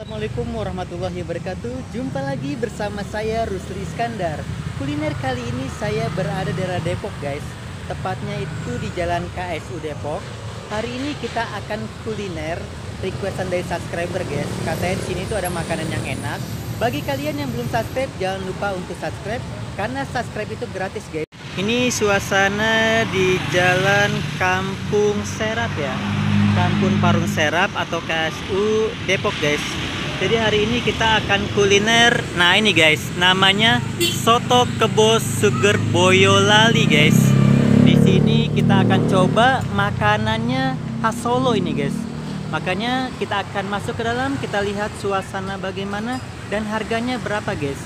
Assalamualaikum warahmatullahi wabarakatuh. Jumpa lagi bersama saya Rusli Iskandar. Kuliner kali ini saya berada di daerah Depok guys. Tepatnya itu di Jalan KSU Depok. Hari ini kita akan kuliner requestan dari subscriber guys. Katanya di sini tuh ada makanan yang enak. Bagi kalian yang belum subscribe, jangan lupa untuk subscribe karena subscribe itu gratis guys. Ini suasana di Jalan Kampung Serap ya. Kampung Parung Serap atau KSU Depok guys. Jadi hari ini kita akan kuliner. Nah ini guys, namanya soto kebo suger Boyolali guys. Di sini kita akan coba makanannya khas Solo ini guys. Makanya kita akan masuk ke dalam, kita lihat suasana bagaimana dan harganya berapa guys.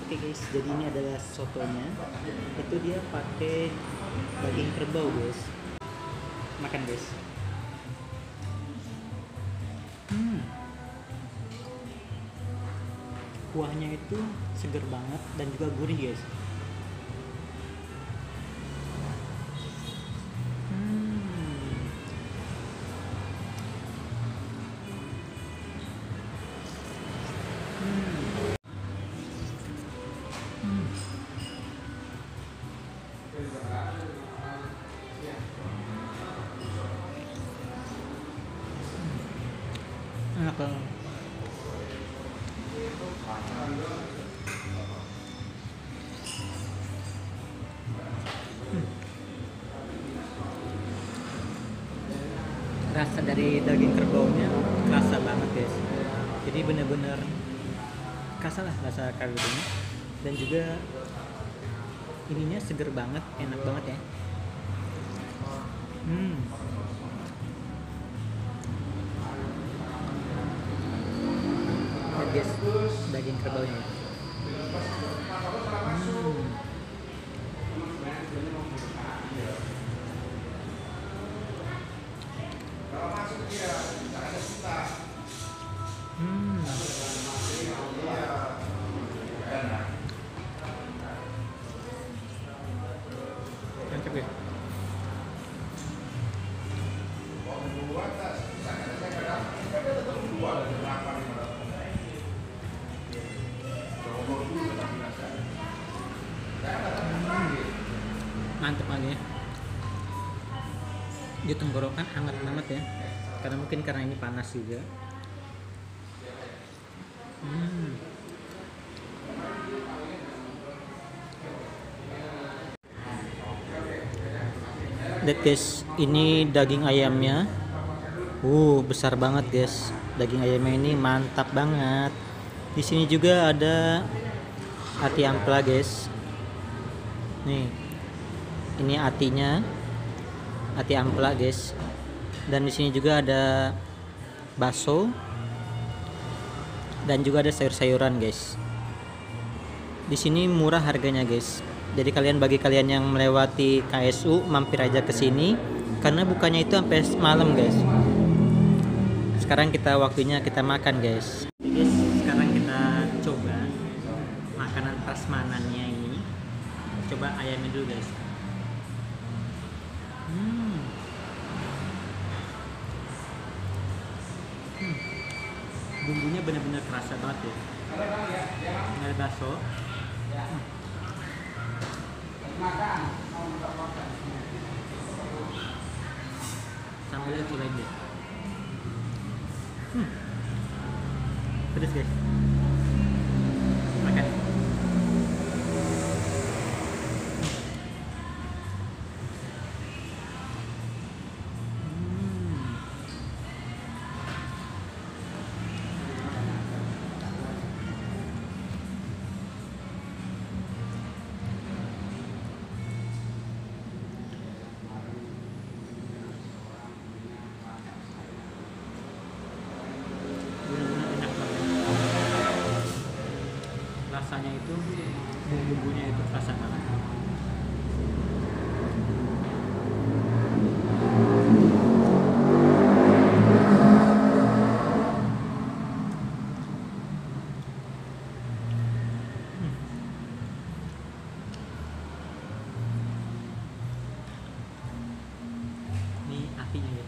Oke guys, jadi ini adalah sotonya. Itu dia pakai daging kerbau guys. Makan guys. Kuahnya itu seger banget dan juga gurih guys. Enak banget. Rasa dari daging kerbaunya kerasa banget guys. Jadi bener-bener kerasa lah rasa kaldunya. Dan juga ininya seger banget, enak banget ya. Lihat guys, daging kerbaunya. Mantap ya. Mantap banget ya. Di tenggorokan hangat banget ya. Karena mungkin karena ini panas juga. Lihat guys, ini daging ayamnya. Besar banget guys. Daging ayamnya ini mantap banget. Di sini juga ada ati ampela guys. Nih. Ini atinya. Ati ampela guys. Dan di sini juga ada bakso. Dan juga ada sayur-sayuran guys. Di sini murah harganya guys. Jadi bagi kalian yang melewati KSU, mampir aja ke sini karena bukanya itu sampai malam guys. Sekarang waktunya kita makan guys. Guys, sekarang kita coba makanan prasmanannya ini. Coba ayamnya dulu guys. Bumbunya benar-benar kerasa banget ya. Ini ada bakso. Sambalnya culai deh. Pedas guys. Makan. Rasanya itu bumbunya itu kerasa banget. Ini apinya ya.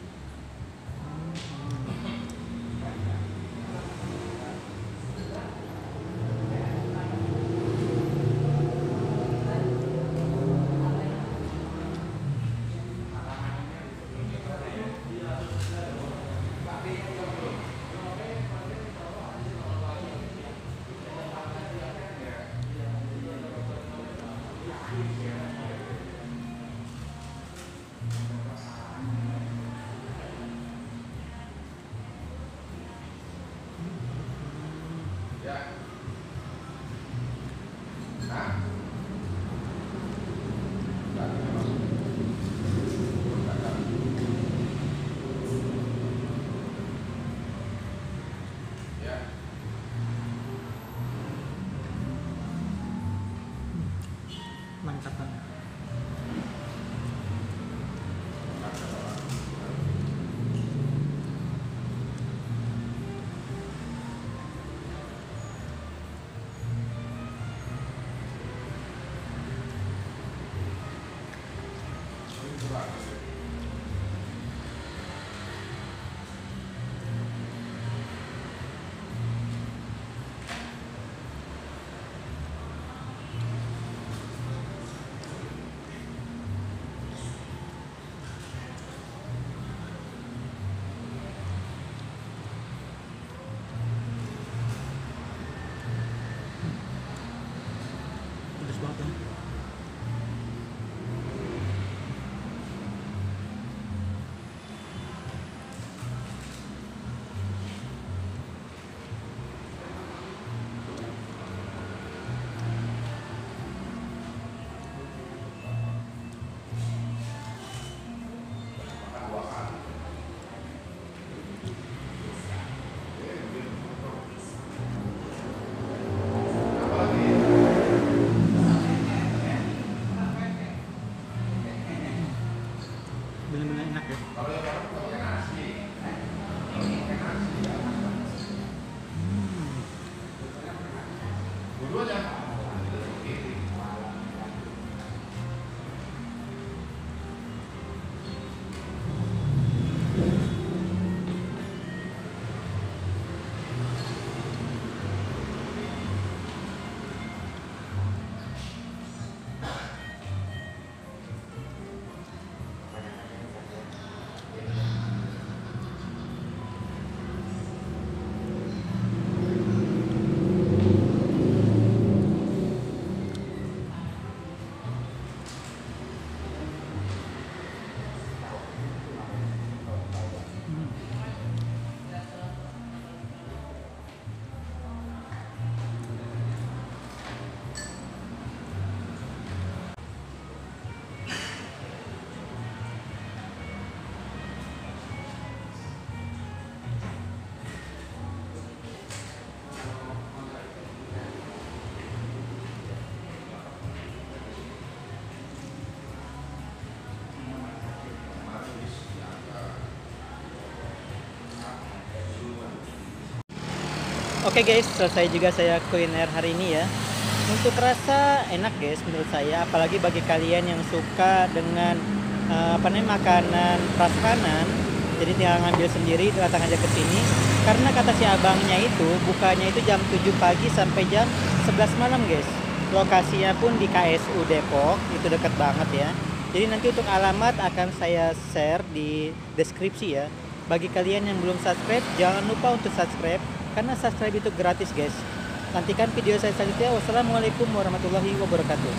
Oke guys, selesai juga saya kuliner hari ini ya. Untuk rasa enak guys menurut saya, apalagi bagi kalian yang suka dengan makanan prasmanan. Jadi tinggal ngambil sendiri, datang aja ke sini. Karena kata si abangnya itu bukanya itu jam 7 pagi sampai jam 11 malam guys. Lokasinya pun di KSU Depok, itu dekat banget ya. Jadi nanti untuk alamat akan saya share di deskripsi ya. Bagi kalian yang belum subscribe, jangan lupa untuk subscribe karena subscribe itu gratis guys. Nantikan video saya selanjutnya. Wassalamualaikum warahmatullahi wabarakatuh.